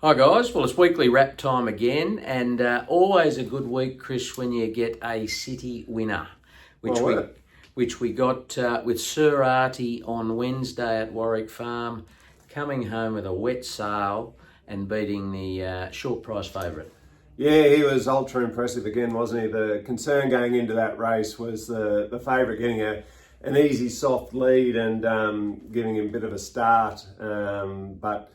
Hi guys, well it's weekly wrap time again, and always a good week, Chris, when you get a city winner, which Well, we what? which we got with Sir Artie on Wednesday at Warwick Farm, coming home with a wet sail and beating the short price favourite. Yeah, he was ultra impressive again, wasn't he? The concern going into that race was the favourite getting an easy, soft lead and giving him a bit of a start. But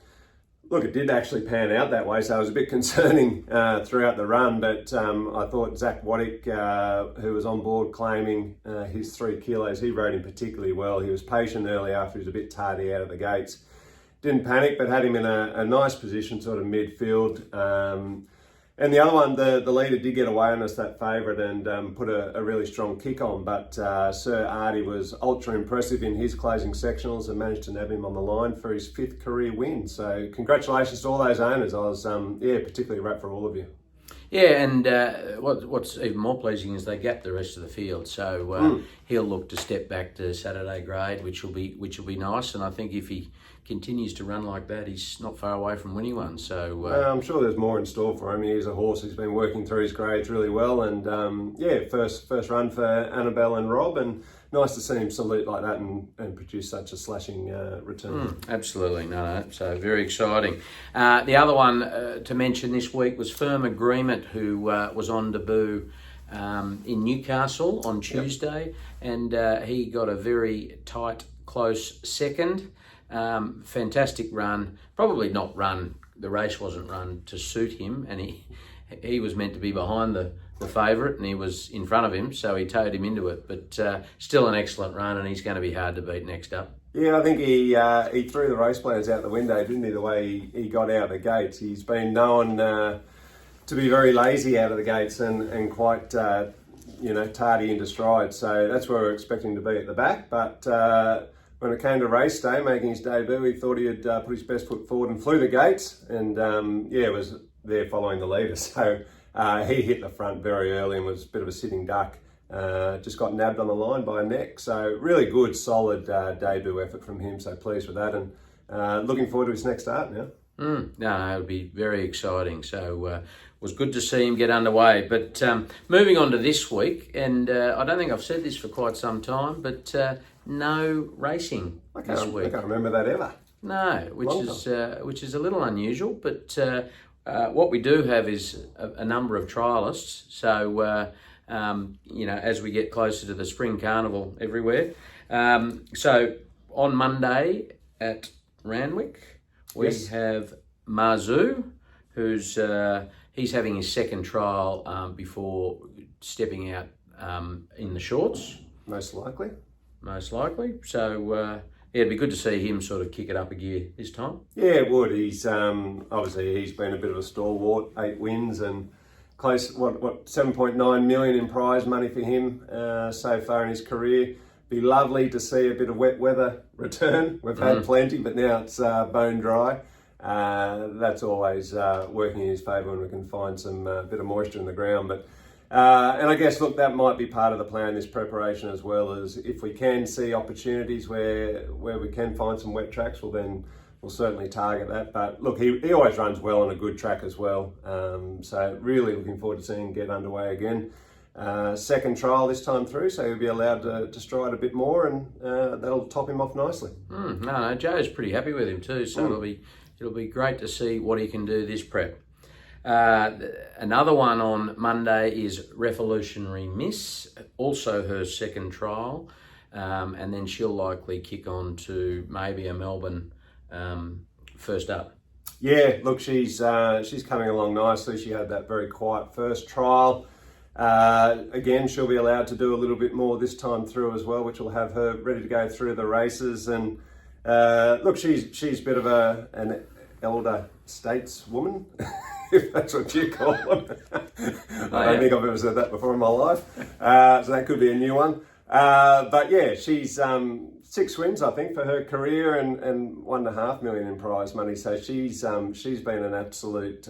look, it did actually pan out that way, so it was a bit concerning throughout the run. But I thought Zach Waddick, who was on board claiming his 3 kilos, he rode him particularly well. He was patient early after he was a bit tardy out of the gates. Didn't panic, but had him in a nice position, sort of midfield. And the other one, the leader did get away on us, that favourite, and put a really strong kick on. But Sir Artie was ultra impressive in his closing sectionals and managed to nab him on the line for his 5th career win. So congratulations to all those owners. I was, particularly wrapped for all of you. Yeah, and what's even more pleasing is they gapped the rest of the field, so he'll look to step back to Saturday grade, which will be nice. And I think if he continues to run like that, he's not far away from winning one. So I'm sure there's more in store for him. He's a horse who's been working through his grades really well, and first run for Annabelle and Rob, and nice to see him salute like that and produce such a slashing return. Absolutely, no. So very exciting. The other one to mention this week was Firm Agreement, who was on debut in Newcastle on Tuesday, and he got a very tight, close second. Fantastic run. Probably not run. The race wasn't run to suit him, and he was meant to be behind the favourite, and he was in front of him, so he towed him into it. But still an excellent run, and he's going to be hard to beat next up. Yeah, I think he threw the race plans out the window, didn't he? The way he got out of the gates. He's been known to be very lazy out of the gates and quite tardy into stride. So that's where we're expecting to be at the back. But when it came to race day, making his debut, he thought he'd put his best foot forward and flew the gates, and was there following the leader. So he hit the front very early and was a bit of a sitting duck. Just got nabbed on the line by a neck. So really good, solid debut effort from him. So pleased with that, and looking forward to his next start now. No, it'll be very exciting. So it was good to see him get underway. But moving on to this week, and I don't think I've said this for quite some time, but no racing this week. I can't remember that ever. No, which is a little unusual. But what we do have is a number of trialists. So as we get closer to the spring carnival everywhere. So on Monday at Randwick, we have Marzu, who's he's having his second trial before stepping out in the shorts. Most likely. So it'd be good to see him sort of kick it up a gear this time. Yeah, it would. He's obviously he's been a bit of a stalwart, 8 wins and close. What 7.9 million in prize money for him so far in his career. Be lovely to see a bit of wet weather return. We've had plenty, but now it's bone dry. That's always working in his favour when we can find some bit of moisture in the ground. But and I guess, look, that might be part of the plan, this preparation, as well as if we can see opportunities where we can find some wet tracks, well then we'll certainly target that. But look, he always runs well on a good track as well. So really looking forward to seeing him get underway again. Second trial this time through, so he'll be allowed to stride a bit more, and that'll top him off nicely. No, Joe's pretty happy with him too, so it'll be great to see what he can do this prep. Another one on Monday is Revolutionary Miss, also her second trial, and then she'll likely kick on to maybe a Melbourne first up. Yeah, look, she's coming along nicely. She had that very quiet first trial. Again, she'll be allowed to do a little bit more this time through as well, which will have her ready to go through the races. And look, she's a bit of an elder stateswoman, if that's what you call them. I don't think I've ever said that before in my life, so that could be a new one. But yeah, she's 6 wins, I think, for her career, and 1.5 million in prize money. So she's been an absolute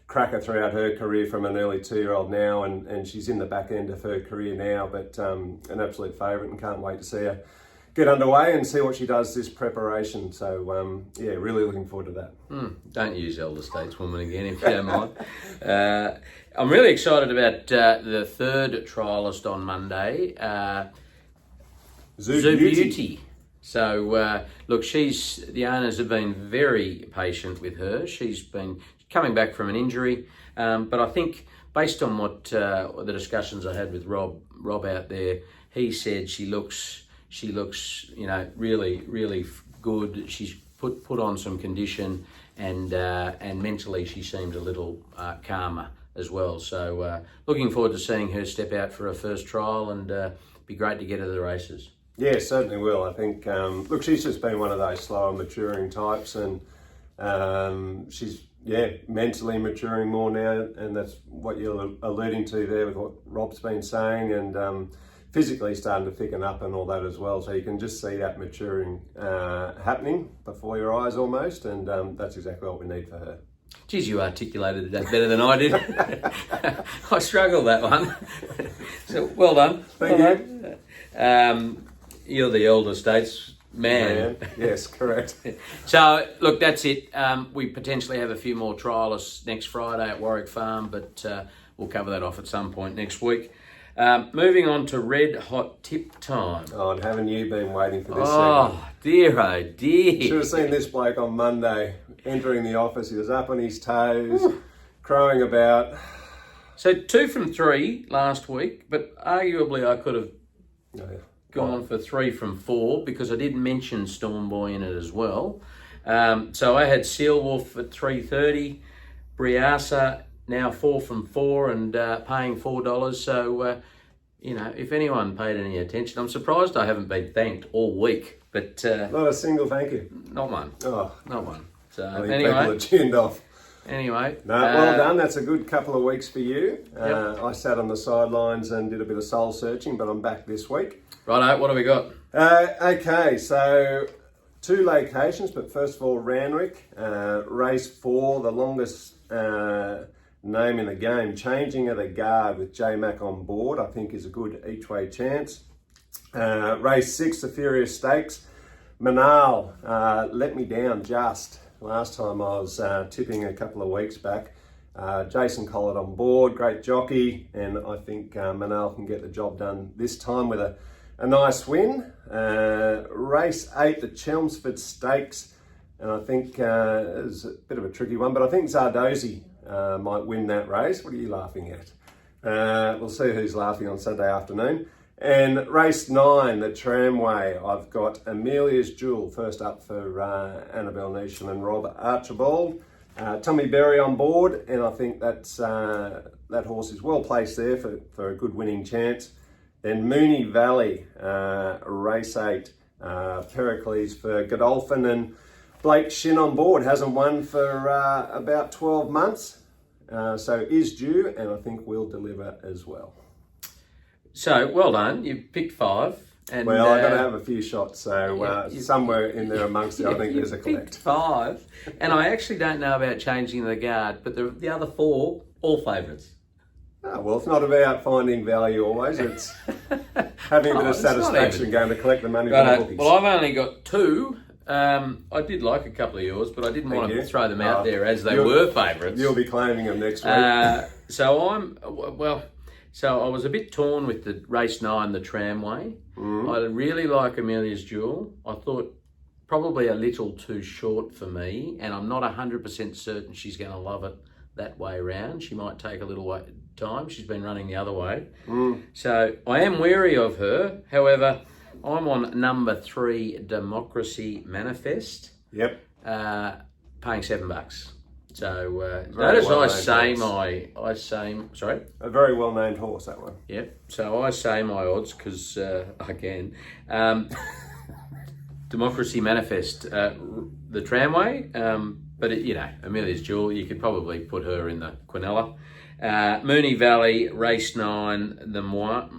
cracker throughout her career from an early 2-year-old now, and she's in the back end of her career now, but an absolute favourite, and can't wait to see her get underway and see what she does this preparation. So yeah, really looking forward to that. Don't use elder stateswoman again if you don't mind. I'm really excited about the third trialist on Monday, Zoo Beauty. So look, the owners have been very patient with her. She's been coming back from an injury, but I think based on what the discussions I had with Rob out there, he said she looks really, really good. She's put on some condition, and mentally she seems a little calmer as well. So looking forward to seeing her step out for her first trial, and be great to get her to the races. Yeah, certainly will. I think, look, she's just been one of those slower maturing types, and she's, mentally maturing more now, and that's what you're alluding to there with what Rob's been saying, and physically starting to thicken up and all that as well. So you can just see that maturing happening before your eyes almost, and that's exactly what we need for her. Geez, you articulated that better than I did. I struggled that one. So well done. Thank you. You're the elder statesman. Yes, correct. So look, that's it. We potentially have a few more trialists next Friday at Warwick Farm, but we'll cover that off at some point next week. Moving on to red hot tip time. Oh, and haven't you been waiting for this segment? Oh dear. Should have seen this bloke on Monday entering the office. He was up on his toes, crowing about. So 2 from 3 last week, but arguably I could have gone for 3 from 4 because I did mention Storm Boy in it as well. So I had Seal Wolf at 3.30, Briasa now 4 from 4 and paying $4. So if anyone paid any attention, I'm surprised I haven't been thanked all week. But not a single thank you. Not one. Oh, not one. So I think anyway, people are tuned off. Anyway, no, well done. That's a good couple of weeks for you. Yep. I sat on the sidelines and did a bit of soul searching, but I'm back this week. Righto, what have we got? Okay, so 2 locations, but first of all, Randwick, race 4, the longest name in the game, Changing of the Guard with J-Mac on board, I think is a good each-way chance. Race 6, the Furious Stakes, Manal let me down just. Last time I was tipping a couple of weeks back. Jason Collett on board, great jockey, and I think Manal can get the job done this time with a nice win. Race 8, the Chelmsford Stakes, and I think it's a bit of a tricky one, but I think Zardozi might win that race. What are you laughing at? We'll see who's laughing on Sunday afternoon. And race 9, the Tramway, I've got Amelia's Jewel first up for Annabelle Neesham and Rob Archibald. Tommy Berry on board, and I think that horse is well placed there for a good winning chance. Then Moonee Valley, race 8, Pericles for Godolphin, and Blake Shin on board, hasn't won for about 12 months, so is due, and I think will deliver as well. So, well done. You've picked 5. And, well, I've got to have a few shots, so somewhere in there amongst it, I think there's a collect. Picked 5, and I actually don't know about Changing the Guard, but the other 4, all favourites. Oh, well, it's not about finding value always, it's having a bit of satisfaction going to collect the money from the bookies. Well, I've only got 2. I did like a couple of yours, but I didn't want to throw them out there as they were favourites. You'll be claiming them next week. So I was a bit torn with the race 9, the Tramway. I really like Amelia's Jewel. I thought probably a little too short for me, and I'm not 100% certain she's going to love it that way around. She might take a little time. She's been running the other way. So I am wary of her. However, I'm on number 3, Democracy Manifest. Yep. Paying $7. So notice I say sorry. A very well named horse, that one. Yep. So I say my odds because I can. Democracy Manifest, the Tramway, but Amelia's Jewel. You could probably put her in the Quinella. Moonee Valley, race 9, the Moya.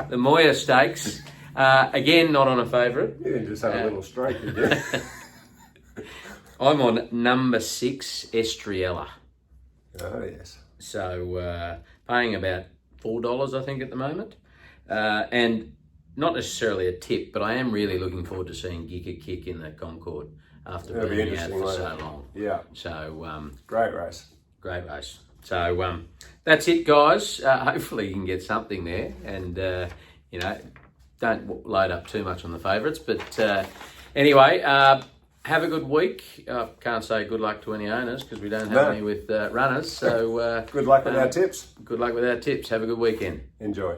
The Moya Stakes. Again, not on a favourite. You didn't just have a little stroke, did you? I'm on number 6, Estriella. Oh, yes. So paying about $4, I think, at the moment. And not necessarily a tip, but I am really looking forward to seeing Giga kick in the Concord after That'll be being out interesting, for won't so it? long. Yeah, So, great race. great race. So, that's it, guys. Hopefully you can get something there and, you know, don't load up too much on the favourites. But anyway, have a good week. I can't say good luck to any owners because we don't have any with runners. So Good luck with our tips. good luck with our tips. Have a good weekend. Enjoy.